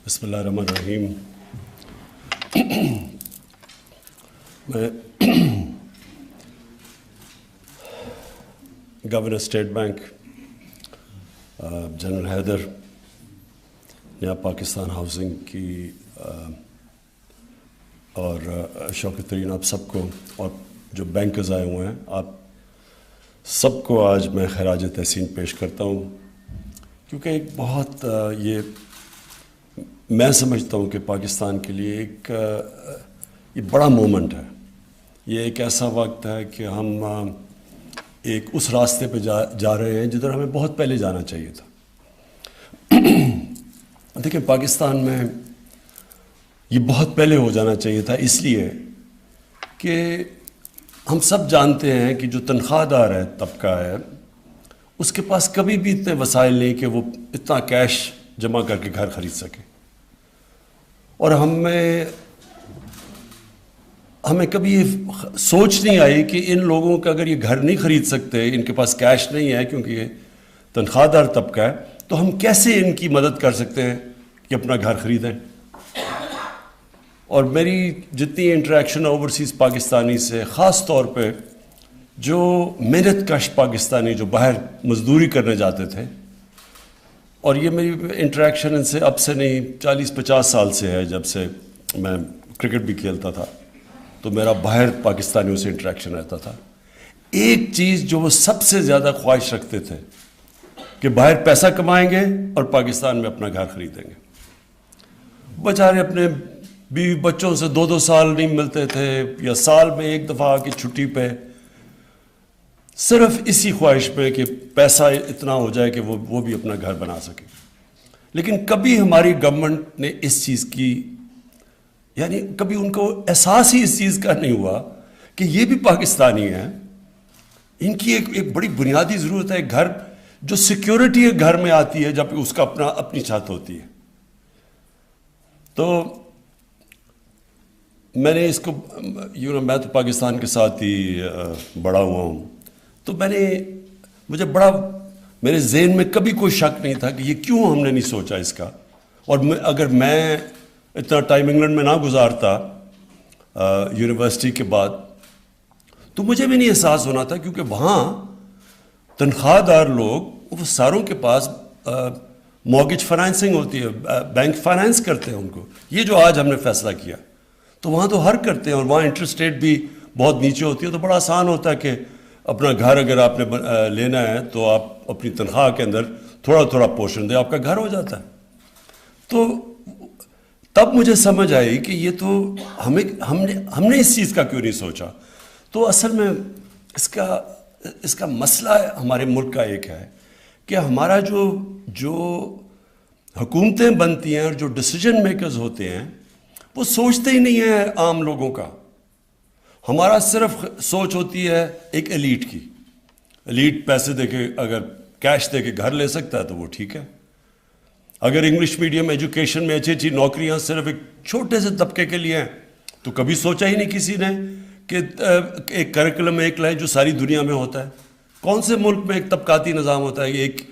بسم اللہ الرحمن الرحیم. میں governor state bank general Haider, نیا پاکستان ہاؤسنگ کی اور شوکت ترین آپ سب کو، اور جو بینکرز آئے ہوئے ہیں آپ سب کو آج میں خراج تحسین پیش کرتا ہوں، کیونکہ ایک بہت یہ میں سمجھتا ہوں کہ پاکستان کے لیے ایک یہ بڑا مومنٹ ہے. یہ ایک ایسا وقت ہے کہ ہم ایک اس راستے پہ جا رہے ہیں جدھر ہمیں بہت پہلے جانا چاہیے تھا. دیکھیں، پاکستان میں یہ بہت پہلے ہو جانا چاہیے تھا، اس لیے کہ ہم سب جانتے ہیں کہ جو تنخواہ دار ہے طبقہ ہے، اس کے پاس کبھی بھی اتنے وسائل نہیں کہ وہ اتنا کیش جمع کر کے گھر خرید سکے. اور ہمیں کبھی یہ سوچ نہیں آئی کہ ان لوگوں کا اگر یہ گھر نہیں خرید سکتے، ان کے پاس کیش نہیں ہے کیونکہ یہ تنخواہ دار طبقہ ہے، تو ہم کیسے ان کی مدد کر سکتے ہیں کہ اپنا گھر خریدیں. اور میری جتنی انٹریکشن اوورسیز پاکستانی سے، خاص طور پہ جو محنت کش پاکستانی جو باہر مزدوری کرنے جاتے تھے، اور یہ میری انٹریکشن ان سے اب سے نہیں 40-50 سال سے ہے، جب سے میں کرکٹ بھی کھیلتا تھا تو میرا باہر پاکستانیوں سے انٹریکشن رہتا تھا. ایک چیز جو وہ سب سے زیادہ خواہش رکھتے تھے کہ باہر پیسہ کمائیں گے اور پاکستان میں اپنا گھر خریدیں گے. بیچارے اپنے بیوی بچوں سے 2-2 سال نہیں ملتے تھے، یا سال میں ایک دفعہ کی چھٹی پہ، صرف اسی خواہش پہ کہ پیسہ اتنا ہو جائے کہ وہ بھی اپنا گھر بنا سکے. لیکن کبھی ہماری گورنمنٹ نے اس چیز کی، یعنی کبھی ان کو احساس ہی اس چیز کا نہیں ہوا کہ یہ بھی پاکستانی ہیں، ان کی ایک بڑی بنیادی ضرورت ہے گھر، جو سیکیورٹی گھر میں آتی ہے جب اس کا اپنی چھت ہوتی ہے. تو میں نے اس کو میں تو پاکستان کے ساتھ ہی بڑا ہوا ہوں، تو مجھے بڑا میرے ذہن میں کبھی کوئی شک نہیں تھا کہ یہ کیوں ہم نے نہیں سوچا اس کا. اور اگر میں اتنا ٹائم انگلینڈ میں نہ گزارتا یونیورسٹی کے بعد، تو مجھے بھی نہیں احساس ہونا تھا، کیونکہ وہاں تنخواہ دار لوگ، وہ ساروں کے پاس مورگیج فائنینسنگ ہوتی ہے، بینک فائنینس کرتے ہیں ان کو. یہ جو آج ہم نے فیصلہ کیا تو وہاں تو ہر کرتے ہیں، اور وہاں انٹرسٹ ریٹ بھی بہت نیچے ہوتی ہے، تو بڑا آسان ہوتا ہے کہ اپنا گھر اگر آپ نے لینا ہے تو آپ اپنی تنخواہ کے اندر تھوڑا تھوڑا پورشن دیں، آپ کا گھر ہو جاتا ہے. تو تب مجھے سمجھ آئی کہ یہ تو ہم نے اس چیز کا کیوں نہیں سوچا. تو اصل میں اس کا مسئلہ ہمارے ملک کا ایک ہے کہ ہمارا جو حکومتیں بنتی ہیں اور جو ڈیسیجن میکرز ہوتے ہیں، وہ سوچتے ہی نہیں ہیں عام لوگوں کا. ہمارا صرف سوچ ہوتی ہے ایک ایلیٹ کی. ایلیٹ پیسے دے کے، اگر کیش دے کے گھر لے سکتا ہے تو وہ ٹھیک ہے. اگر انگلش میڈیم ایجوکیشن میں اچھی نوکریاں صرف ایک چھوٹے سے طبقے کے لیے ہیں، تو کبھی سوچا ہی نہیں کسی نے کہ ایک کریکولم ایک لائن جو ساری دنیا میں ہوتا ہے. کون سے ملک میں ایک طبقاتی نظام ہوتا ہے؟ ایک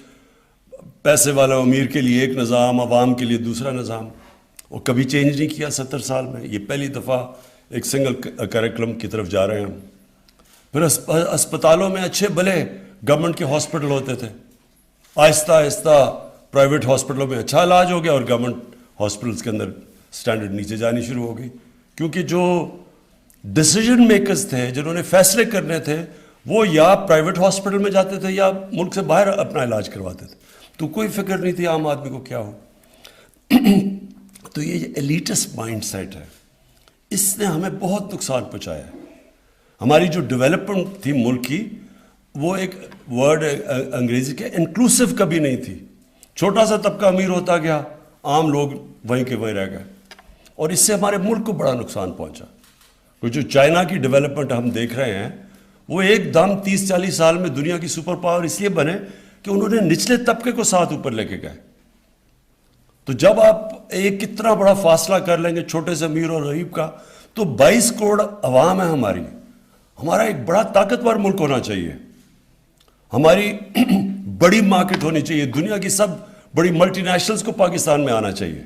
پیسے والا امیر کے لیے ایک نظام، عوام کے لیے دوسرا نظام. وہ کبھی چینج نہیں کیا 70 سال میں. یہ پہلی دفعہ ایک سنگل کریکولم کی طرف جا رہے ہیں ہم. پھر اسپتالوں میں اچھے بھلے گورنمنٹ کے ہاسپٹل ہوتے تھے، آہستہ آہستہ پرائیویٹ ہاسپٹلوں میں اچھا علاج ہو گیا، اور گورنمنٹ ہاسپٹلس کے اندر سٹینڈرڈ نیچے جانی شروع ہو گئی، کیونکہ جو ڈیسیجن میکرز تھے، جنہوں نے فیصلے کرنے تھے، وہ یا پرائیویٹ ہاسپٹل میں جاتے تھے یا ملک سے باہر اپنا علاج کرواتے تھے. تو کوئی فکر نہیں تھی عام آدمی کو کیا ہو. تو یہ ایلیٹسٹ مائنڈ سیٹ ہے، اس نے ہمیں بہت نقصان پہنچایا ہے. ہماری جو ڈیولپمنٹ تھی ملک کی، وہ ایک ورڈ انگریزی کے انکلوسیو کبھی نہیں تھی. چھوٹا سا طبقہ امیر ہوتا گیا، عام لوگ وہیں کے وہیں رہ گئے، اور اس سے ہمارے ملک کو بڑا نقصان پہنچا. جو چائنا کی ڈیولپمنٹ ہم دیکھ رہے ہیں، وہ ایک دم 30-40 سال میں دنیا کی سپر پاور اس لیے بنے کہ انہوں نے نچلے طبقے کو ساتھ اوپر لے کے گئے. تو جب آپ ایک کتنا بڑا فاصلہ کر لیں گے چھوٹے سے امیر اور غریب کا، تو 22 کروڑ عوام ہے ہمارا ایک بڑا طاقتور ملک ہونا چاہیے. ہماری بڑی مارکیٹ ہونی چاہیے، دنیا کی سب بڑی ملٹی نیشنلز کو پاکستان میں آنا چاہیے.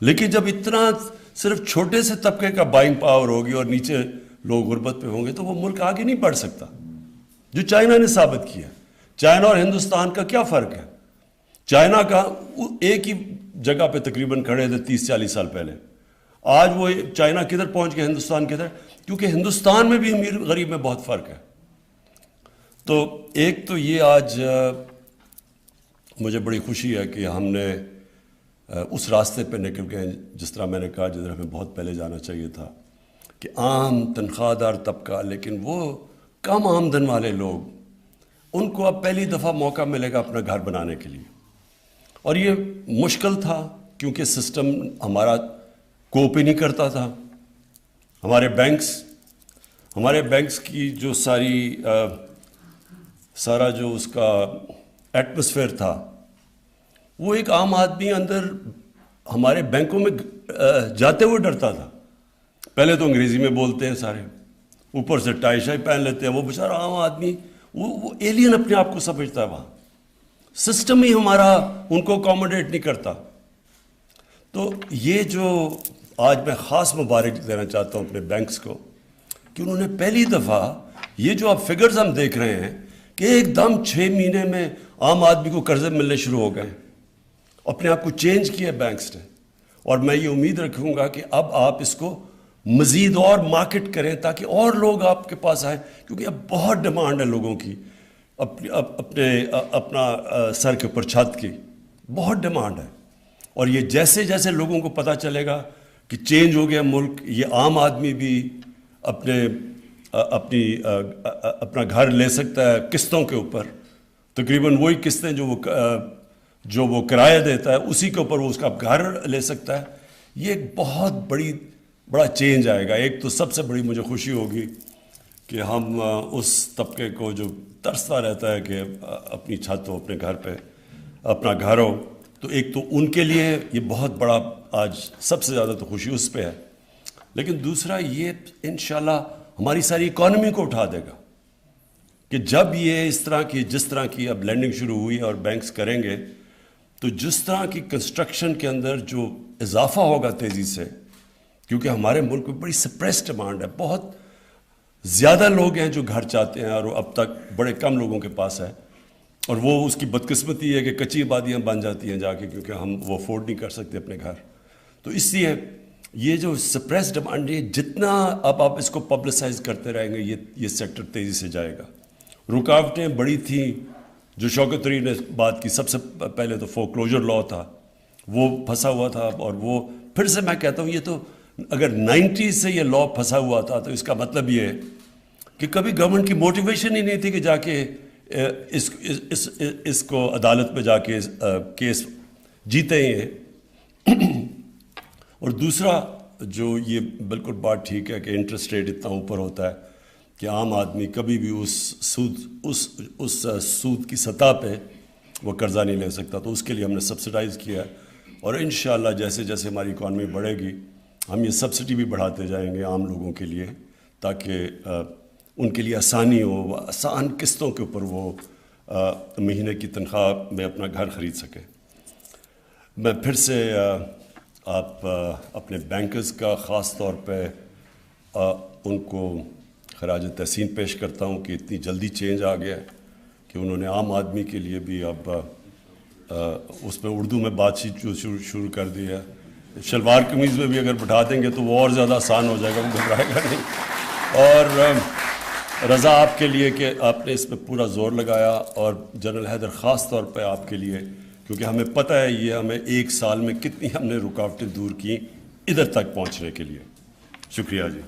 لیکن جب اتنا صرف چھوٹے سے طبقے کا بائنگ پاور ہوگی اور نیچے لوگ غربت پہ ہوں گے تو وہ ملک آگے نہیں بڑھ سکتا، جو چائنا نے ثابت کیا۔ چائنا اور ہندوستان کا کیا فرق ہے؟ چائنا کا ایک ہی جگہ پہ تقریباً کھڑے تھے 30-40 سال پہلے، آج وہ چائنا کدھر پہنچ گیا، ہندوستان کدھر؟ کیونکہ ہندوستان میں بھی امیر غریب میں بہت فرق ہے۔ تو ایک تو یہ آج مجھے بڑی خوشی ہے کہ ہم نے اس راستے پہ نکل گئے جس طرح میں نے کہا جدھر ہمیں بہت پہلے جانا چاہیے تھا، کہ عام تنخواہ دار طبقہ، لیکن وہ کم آمدن والے لوگ، ان کو اب پہلی دفعہ موقع ملے گا اپنا گھر بنانے کے لیے۔ اور یہ مشکل تھا کیونکہ سسٹم ہمارا کوپ ہی نہیں کرتا تھا۔ ہمارے بینکس کی جو سارا جو اس کا ایٹماسفیئر تھا، وہ ایک عام آدمی اندر ہمارے بینکوں میں جاتے ہوئے ڈرتا تھا۔ پہلے تو انگریزی میں بولتے ہیں سارے، اوپر سے ٹائی شائی پہن لیتے ہیں، وہ بیچارہ عام آدمی وہ ایلین اپنے آپ کو سمجھتا ہے، وہاں سسٹم ہی ہمارا ان کو اکوموڈیٹ نہیں کرتا۔ تو یہ جو آج میں خاص مبارک دینا چاہتا ہوں اپنے بینکس کو کہ انہوں نے پہلی دفعہ یہ جو اب فگرز ہم دیکھ رہے ہیں کہ ایک دم 6 مہینے میں عام آدمی کو قرضے ملنے شروع ہو گئے، اپنے آپ کو چینج کیا بینکس نے۔ اور میں یہ امید رکھوں گا کہ اب آپ اس کو مزید اور مارکیٹ کریں تاکہ اور لوگ آپ کے پاس آئیں، کیونکہ اب بہت ڈیمانڈ ہے لوگوں کی، اپنا سر کے اوپر چھت کی بہت ڈیمانڈ ہے۔ اور یہ جیسے جیسے لوگوں کو پتہ چلے گا کہ چینج ہو گیا ملک، یہ عام آدمی بھی اپنا گھر لے سکتا ہے قسطوں کے اوپر، تقریباً وہی قسطیں جو وہ کرایہ دیتا ہے اسی کے اوپر وہ اس کا گھر لے سکتا ہے۔ یہ ایک بہت بڑا چینج آئے گا۔ ایک تو سب سے بڑی مجھے خوشی ہوگی کہ ہم اس طبقے کو جو ترستا رہتا ہے کہ اپنی چھت ہو، اپنے گھر پہ اپنا گھر ہو، تو ایک تو ان کے لیے یہ بہت بڑا آج سب سے زیادہ تو خوشی اس پہ ہے، لیکن دوسرا یہ انشاءاللہ ہماری ساری اکانومی کو اٹھا دے گا کہ جب یہ جس طرح کی اب لینڈنگ شروع ہوئی اور بینکس کریں گے، تو جس طرح کی کنسٹرکشن کے اندر جو اضافہ ہوگا تیزی سے، کیونکہ ہمارے ملک میں بڑی سپریس ڈیمانڈ ہے، بہت زیادہ لوگ ہیں جو گھر چاہتے ہیں اور اب تک بڑے کم لوگوں کے پاس ہے، اور وہ اس کی بدقسمتی ہے کہ کچی آبادیاں بن جاتی ہیں جا کے، کیونکہ ہم وہ افورڈ نہیں کر سکتے اپنے گھر۔ تو اس لیے یہ جو سپریس ڈیمانڈ ہے، جتنا اب آپ اس کو پبلسائز کرتے رہیں گے یہ سیکٹر تیزی سے جائے گا۔ رکاوٹیں بڑی تھیں جو شوکت طری نے بات کی، سب سے پہلے تو فورکلوجر لا تھا، وہ پھنسا ہوا تھا، اور وہ پھر سے میں کہتا ہوں یہ تو اگر 90s سے یہ لا پھنسا ہوا تھا تو اس کا مطلب یہ ہے کہ کبھی گورنمنٹ کی موٹیویشن ہی نہیں تھی کہ جا کے اس کو عدالت میں جا کے کیس جیتے ہی ہیں۔ اور دوسرا جو یہ بالکل بات ٹھیک ہے کہ انٹرسٹ ریٹ اتنا اوپر ہوتا ہے کہ عام آدمی کبھی بھی اس سود کی سطح پہ وہ قرضہ نہیں لے سکتا، تو اس کے لیے ہم نے سبسڈائز کیا ہے، اور انشاءاللہ جیسے جیسے ہماری اکانومی بڑھے گی ہم یہ سبسڈی بھی بڑھاتے جائیں گے عام لوگوں کے لیے، تاکہ ان کے لیے آسانی ہو، آسان قسطوں کے اوپر وہ مہینے کی تنخواہ میں اپنا گھر خرید سکیں۔ میں پھر سے آپ اپنے بینکرز کا خاص طور پہ ان کو خراج تحسین پیش کرتا ہوں کہ اتنی جلدی چینج آ گیا ہے کہ انہوں نے عام آدمی کے لیے بھی اب اس میں اردو میں بات چیت شروع کر دی ہے۔ شلوار قمیض میں بھی اگر بٹھا دیں گے تو وہ اور زیادہ آسان ہو جائے گا، وہ گھبرائے گا نہیں۔ اور رضا آپ کے لیے کہ آپ نے اس پہ پورا زور لگایا، اور جنرل حیدر خاص طور پہ آپ کے لیے، کیونکہ ہمیں پتہ ہے یہ ہمیں 1 سال میں کتنی ہم نے رکاوٹیں دور کی ادھر تک پہنچنے کے لیے۔ شکریہ جی۔